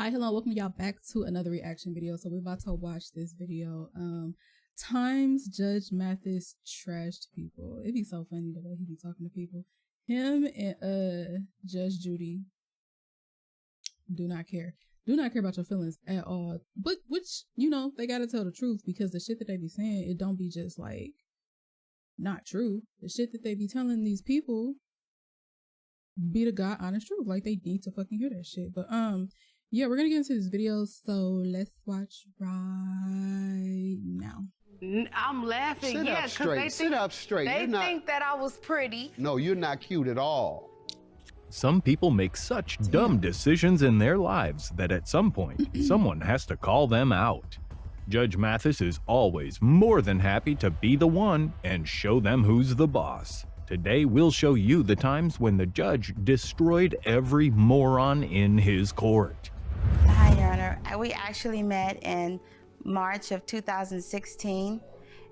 Hi, hello, welcome y'all back to another reaction video. So we're about to watch this video. Times Judge Mathis trashed people. It'd be so funny the way he be talking to people. Him and Judge Judy do not care about your feelings at all. But which, you know, they gotta tell the truth, because the shit that they be saying, it don't be just like not true. The shit that they be telling these people be the God honest truth. Like, they need to fucking hear that shit. But yeah, we're gonna get into this video, so let's watch right now. I'm laughing. Sit up straight. Sit up straight. They think that I was pretty. No, you're not cute at all. Some people make such dumb decisions in their lives that at some point, someone has to call them out. Judge Mathis is always more than happy to be the one and show them who's the boss. Today, we'll show you the times when the judge destroyed every moron in his court. Hi, Your Honor. We actually met in March of 2016,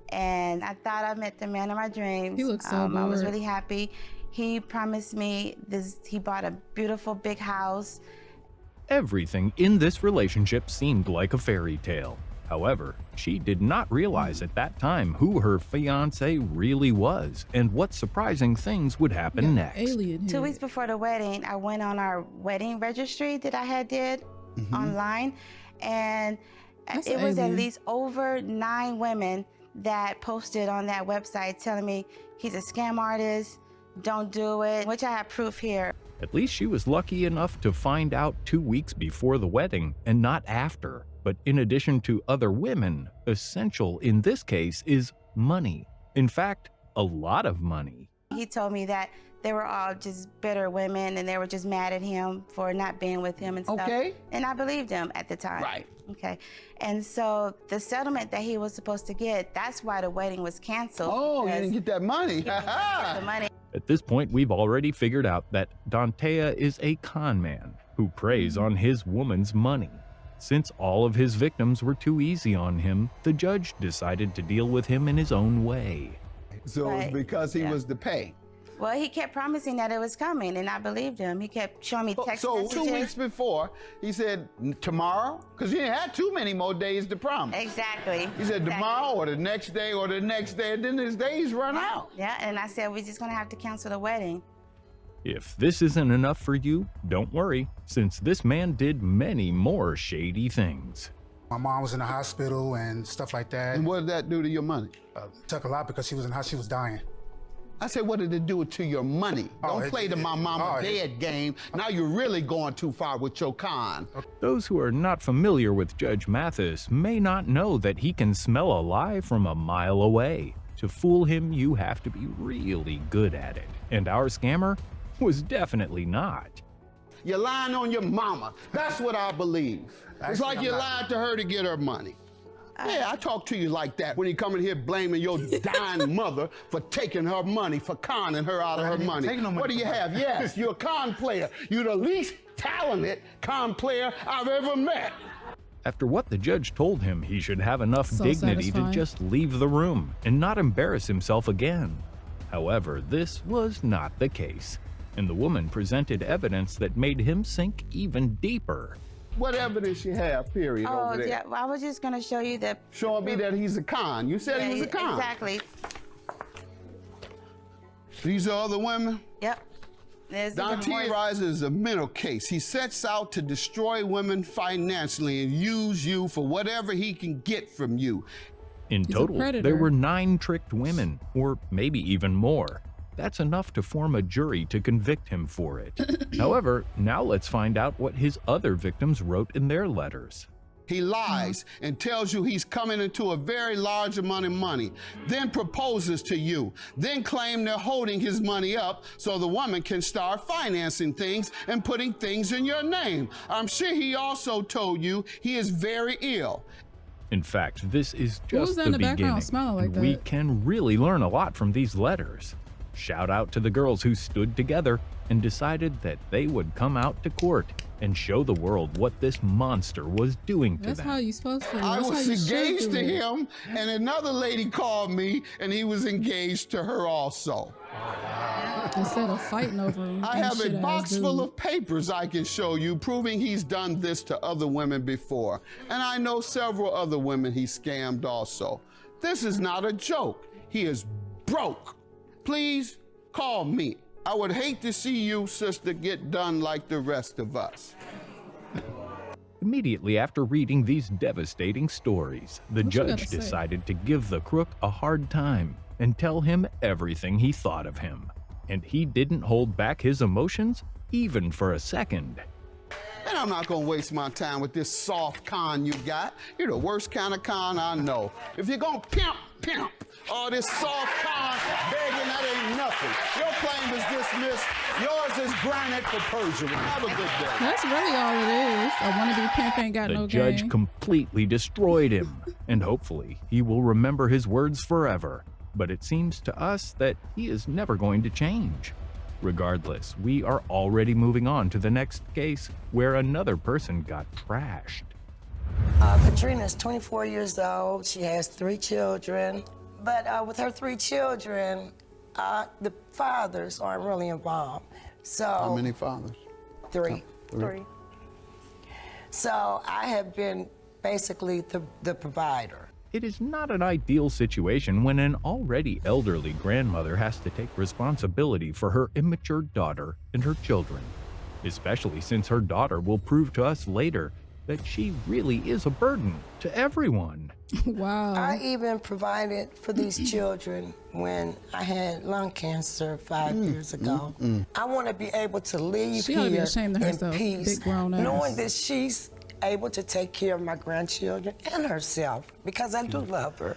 and I thought I met the man of my dreams. He looks so I was really happy. He promised me this. He bought a beautiful big house. Everything in this relationship seemed like a fairy tale. However, she did not realize at that time who her fiance really was and what surprising things would happen next. 2 weeks before the wedding, I went on our wedding registry that I did online, and it was at least over 9 women that posted on that website telling me he's a scam artist, don't do it, which I have proof here. At least she was lucky enough to find out 2 weeks before the wedding and not after. But in addition to other women, essential in this case is money. In fact, a lot of money. He told me that they were all just bitter women and they were just mad at him for not being with him and stuff. Okay. And I believed him at the time. Right. Okay. And so the settlement that he was supposed to get, that's why the wedding was canceled. Oh, you didn't get that money. He didn't get the money. At this point, we've already figured out that Dantea is a con man who preys on his woman's money. Since all of his victims were too easy on him, the judge decided to deal with him in his own way. So it was because he was to pay. Well, he kept promising that it was coming, and I believed him. He kept showing me text messages. So 2 weeks before, he said, tomorrow? Because he didn't have too many more days to promise. Exactly. He said tomorrow or the next day or the next day, and then his days run out. Yeah, and I said, we're just going to have to cancel the wedding. If this isn't enough for you, don't worry, since this man did many more shady things. My mom was in the hospital and stuff like that. And what did that do to your money? It took a lot because she was in she was dying. I said, what did it do to your money? Don't play the my mama dead game. Now you're really going too far with your con. Those who are not familiar with Judge Mathis may not know that he can smell a lie from a mile away. To fool him, you have to be really good at it. And our scammer was definitely not. You're lying on your mama. That's what I believe. It's like you lied to her to get her money. Yeah, I talk to you like that when you come in here blaming your dying mother for taking her money, for conning her out of her money. What do you have? Yes, you're a con player. You're the least talented con player I've ever met. After what the judge told him, he should have enough dignity to just leave the room and not embarrass himself again. However, this was not the case, and the woman presented evidence that made him sink even deeper. What evidence you have, period, over there? Yeah, well, I was just going to show you the... Showing me that he's a con. You said he was a con. Exactly. These are other women? Yep. Dantea rises a mental case. He sets out to destroy women financially and use you for whatever he can get from you. In total, there were 9 tricked women, or maybe even more. That's enough to form a jury to convict him for it. However, now let's find out what his other victims wrote in their letters. He lies and tells you he's coming into a very large amount of money, then proposes to you, then claim they're holding his money up so the woman can start financing things and putting things in your name. I'm sure he also told you he is very ill. In fact, this is just the beginning. Like we can really learn a lot from these letters. Shout out to the girls who stood together and decided that they would come out to court and show the world what this monster was doing to them. That's how you're supposed to. I was engaged to him, and another lady called me, and he was engaged to her also. Instead of fighting over him. I have a box full of papers I can show you proving he's done this to other women before. And I know several other women he scammed also. This is not a joke. He is broke. Please call me. I would hate to see you, sister, get done like the rest of us. Immediately after reading these devastating stories, the judge decided to give the crook a hard time and tell him everything he thought of him. And he didn't hold back his emotions even for a second. And I'm not gonna waste my time with this soft con you got. You're the worst kind of con I know. If you're gonna pimp, pimp. All this soft con begging, that ain't nothing. Your claim is dismissed. Yours is granted for perjury. Have a good day. That's really all it is. A wannabe pimp ain't got no The judge game. completely destroyed him, and hopefully he will remember his words forever. But it seems to us that he is never going to change. Regardless, we are already moving on to the next case where another person got trashed. Katrina is 24 years old. She has 3 children. But with her 3 children, the fathers aren't really involved. So How many fathers? 3. Oh, 3. So I have been basically the provider. It is not an ideal situation when an already elderly grandmother has to take responsibility for her immature daughter and her children, especially since her daughter will prove to us later that she really is a burden to everyone. Wow. I even provided for these children when I had lung cancer 5 years ago. I want to be able to leave She ought to be here ashamed of in herself, peace, big grown ass. knowing that she's able to take care of my grandchildren and herself, because I do love her.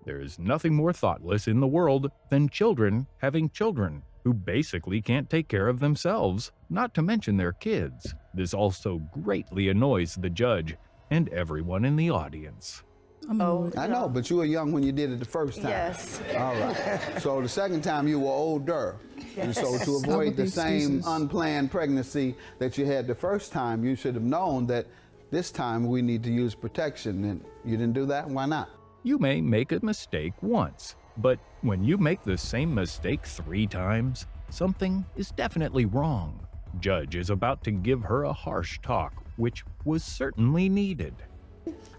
There is nothing more thoughtless in the world than children having children who basically can't take care of themselves, not to mention their kids. This also greatly annoys the judge and everyone in the audience. I know, but you were young when you did it the first time. Yes. All right. So the second time you were older. And so to avoid the same unplanned pregnancy that you had the first time, you should have known that this time we need to use protection. And you didn't do that? Why not? You may make a mistake once, but when you make the same mistake 3 times, something is definitely wrong. Judge is about to give her a harsh talk, which was certainly needed.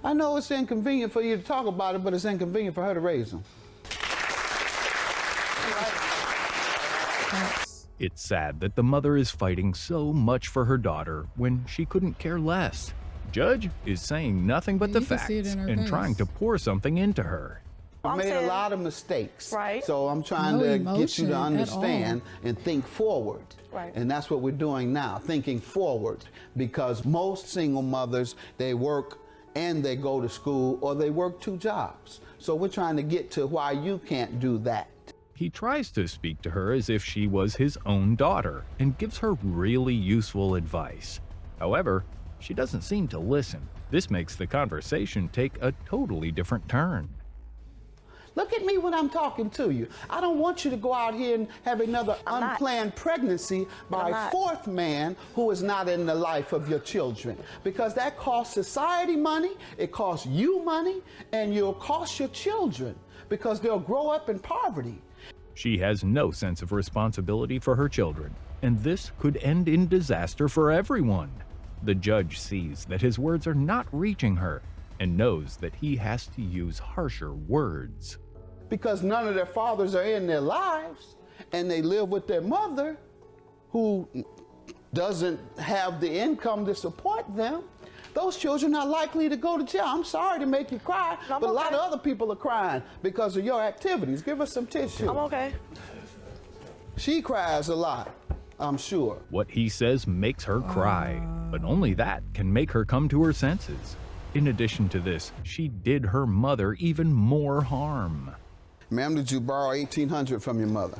I know it's inconvenient for you to talk about it, but it's inconvenient for her to raise them. It's sad that the mother is fighting so much for her daughter when she couldn't care less. Judge is saying nothing but the facts and trying to pour something into her. I made a lot of mistakes. Right. So I'm trying to get you to understand and think forward. Right. And that's what we're doing now, thinking forward. Because most single mothers, they work and they go to school, or they work 2 jobs. So we're trying to get to why you can't do that. He tries to speak to her as if she was his own daughter and gives her really useful advice. However, she doesn't seem to listen. This makes the conversation take a totally different turn. Look at me when I'm talking to you. I don't want you to go out here and have another unplanned pregnancy by a 4th man who is not in the life of your children. Because that costs society money, it costs you money, and you'll cost your children because they'll grow up in poverty. She has no sense of responsibility for her children, and this could end in disaster for everyone. The judge sees that his words are not reaching her and knows that he has to use harsher words. Because none of their fathers are in their lives, and they live with their mother, who doesn't have the income to support them, those children are likely to go to jail. I'm sorry to make you cry, but a lot of other people are crying because of your activities. Give us some tissue. I'm okay. She cries a lot, I'm sure. What he says makes her cry, but only that can make her come to her senses. In addition to this, she did her mother even more harm. Ma'am, did you borrow $1,800 from your mother?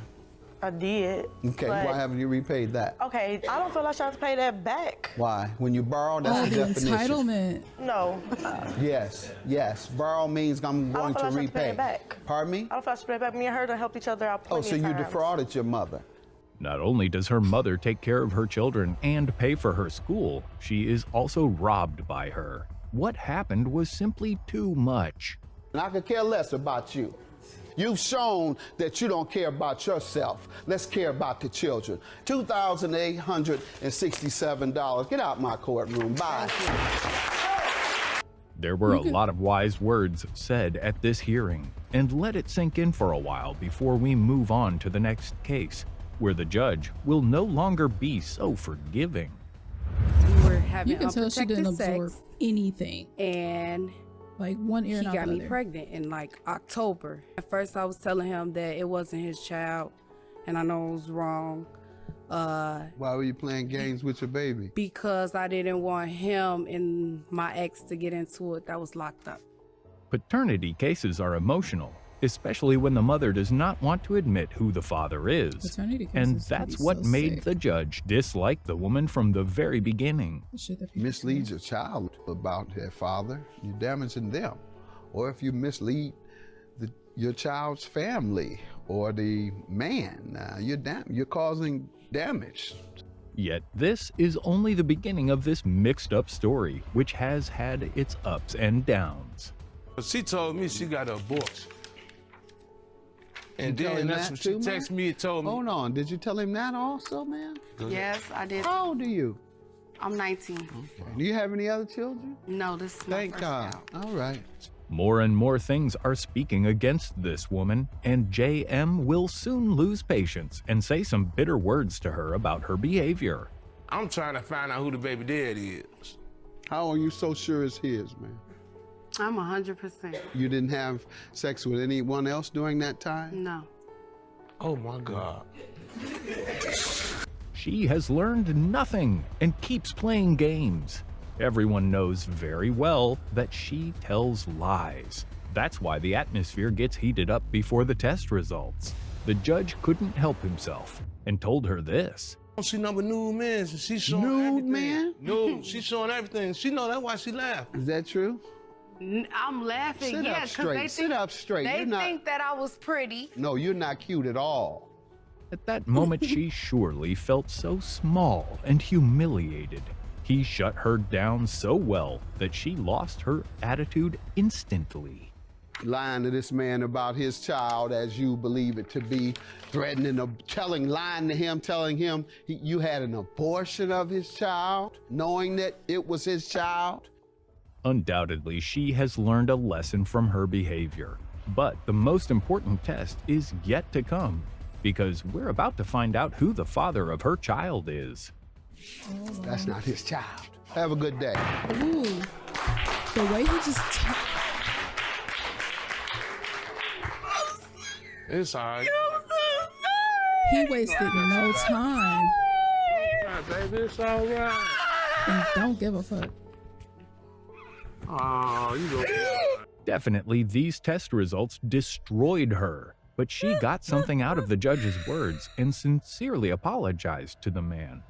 I did. Okay, why haven't you repaid that? Okay, I don't feel like I have to pay that back. Why? When you borrow, that's the definition. Entitlement. No. Yes. Borrow means I'm going to repay. I have to pay it back. Pardon me? I don't feel I should pay it back. Me and her to help each other out plenty Oh, so of you times. defrauded your mother. Not only does her mother take care of her children and pay for her school, she is also robbed by her. What happened was simply too much. And I could care less about you. You've shown that you don't care about yourself. Let's care about the children. $2,867. Get out my courtroom. Bye. There were a lot of wise words said at this hearing, and let it sink in for a while before we move on to the next case, where the judge will no longer be so forgiving. We were having You can tell she didn't unprotected absorb sex, anything. and Like one ear he and out got the me other. pregnant in like October. At first, I was telling him that it wasn't his child, and I know it was wrong. Why were you playing games with your baby? Because I didn't want him and my ex to get into it. That was locked up. Paternity cases are emotional, especially when the mother does not want to admit who the father is. Paternity And cases can that's be what so made sick. the judge dislike the woman from the very beginning. The shit that people Mislead say. your child about their father, you're damaging them. Or if you mislead your child's family or the man, you're causing damage. Yet this is only the beginning of this mixed up story, which has had its ups and downs. She told me she got an abortion. And You tell then him that's that when too, she man? texted me and told me. Hold on, did you tell him that also, man? Yes, I did. How old are you? I'm 19. Do you have any other children? No, this is my Thank first God. child. All right. More and more things are speaking against this woman, and JM will soon lose patience and say some bitter words to her about her behavior. I'm trying to find out who the baby daddy is. How are you so sure it's his, man? I'm 100%. You didn't have sex with anyone else during that time? No. Oh my God. She has learned nothing and keeps playing games. Everyone knows very well that she tells lies. That's why the atmosphere gets heated up before the test results. The judge couldn't help himself and told her this. She number nude man, so she's showing Nude everything. man? No, she's showing everything. She know that's why she laughed. Is that true? I'm laughing, Sit yeah, up because straight. they Sit think, up straight. they You're not. think that I was pretty. No, you're not cute at all. At that moment, she surely felt so small and humiliated. He shut her down so well that she lost her attitude instantly. Lying to this man about his child as you believe it to be, threatening, lying to him, telling him you had an abortion of his child, knowing that it was his child. Undoubtedly, she has learned a lesson from her behavior. But the most important test is yet to come, because we're about to find out who the father of her child is. That's not his child. Have a good day. Ooh, the way he just It's all right. he wasted no time Baby, it's all right. and don't give a fuck. Oh, you go. Definitely, these test results destroyed her, but she got something out of the judge's words and sincerely apologized to the man.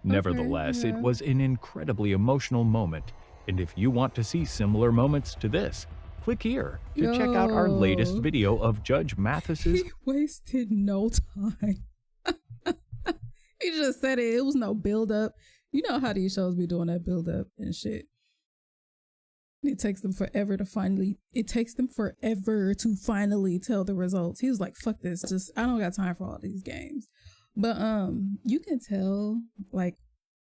Nevertheless, it yeah. was an incredibly emotional moment, and if you want to see similar moments to this, click here to check out our latest Yo. video of Judge Mathis's He wasted no time. He just said it. It was no build up. You know how these shows be doing that build up and shit. It takes them forever to finally tell the results. He was like, fuck this. Just, I don't got time for all these games. But you can tell, like,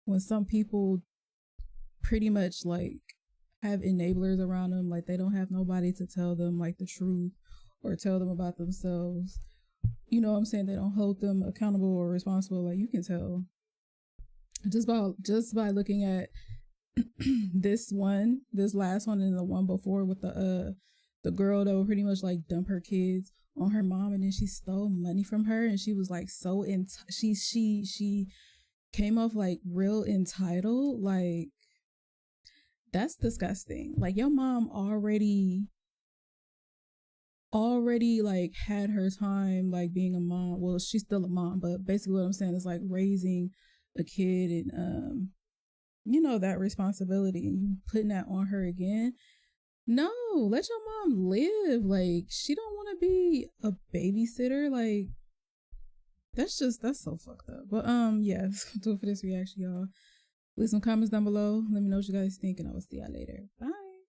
when some people pretty much like have enablers around them, like they don't have nobody to tell them like the truth or tell them about themselves. You know what I'm saying? They don't hold them accountable or responsible. Like, you can tell just by looking at this last one and the one before with the girl that would pretty much like dump her kids on her mom, and then she stole money from her, and she was like so she came off like real entitled. Like, that's disgusting. Like, your mom already like had her time like being a mom. Well, she's still a mom, but basically what I'm saying is like raising a kid and you know, that responsibility, and you putting that on her again. No, let your mom live. Like, she don't want to be a babysitter. Like, that's so fucked up. But yeah, that's gonna do it for this reaction, y'all. Leave some comments down below. Let me know what you guys think, and I will see y'all later. Bye.